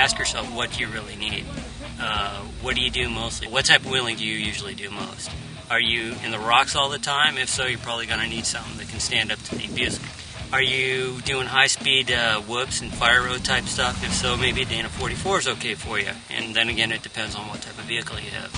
ask yourself, what do you really need? What do you do mostly? What type of wheeling do you usually do most? Are you in the rocks all the time? If so, you're probably going to need something that can stand up to the abuse. Are you doing high-speed whoops and fire road type stuff? If so, maybe a Dana 44 is okay for you. And then again, it depends on what type of vehicle you have.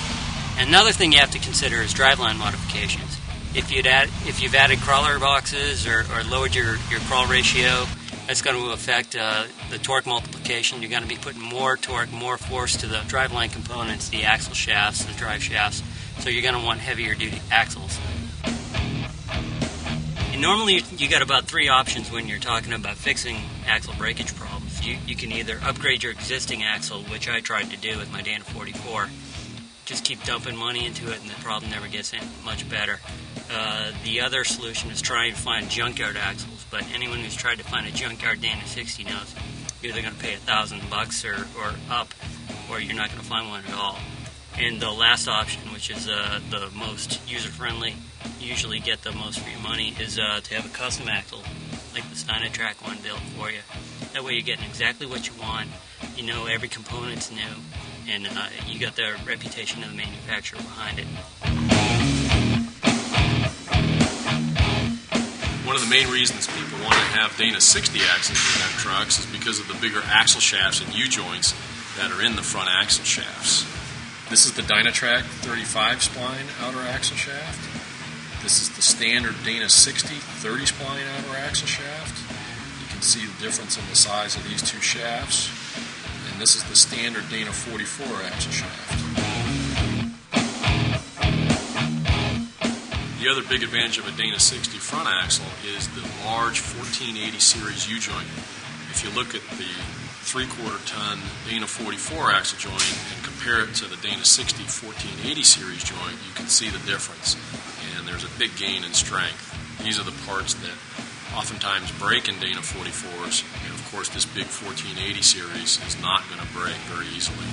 Another thing you have to consider is driveline modifications. If you've added crawler boxes or lowered your crawl ratio, that's going to affect the torque multiplication. You're going to be putting more torque, more force to the driveline components, the axle shafts, the drive shafts. So you're going to want heavier duty axles. And normally you got about 3 options when you're talking about fixing axle breakage problems. You can either upgrade your existing axle, which I tried to do with my Dana 44. Just keep dumping money into it and the problem never gets much better. The other solution is trying to find junkyard axles, but anyone who's tried to find a junkyard Dana 60 knows you're either going to pay $1,000 or up, or you're not going to find one at all. And the last option, which is the most user-friendly, usually get the most for your money, is to have a custom axle, like the Dynatrack one, built for you. That way you're getting exactly what you want. You know every component's new, and you got the reputation of the manufacturer behind it. One of the main reasons people want to have Dana 60 axles in their trucks is because of the bigger axle shafts and U-joints that are in the front axle shafts. This is the Dynatrack 35 spline outer axle shaft. This is the standard Dana 60 30 spline outer axle shaft. You can see the difference in the size of these two shafts. And this is the standard Dana 44 axle shaft. The other big advantage of a Dana 60 front axle is the large 1480 series U-joint. If you look at the 3/4 ton Dana 44 axle joint and compare it to the Dana 60 1480 series joint, you can see the difference. And there's a big gain in strength. These are the parts that oftentimes break in Dana 44s, and of course this big 1480 series is not going to break very easily.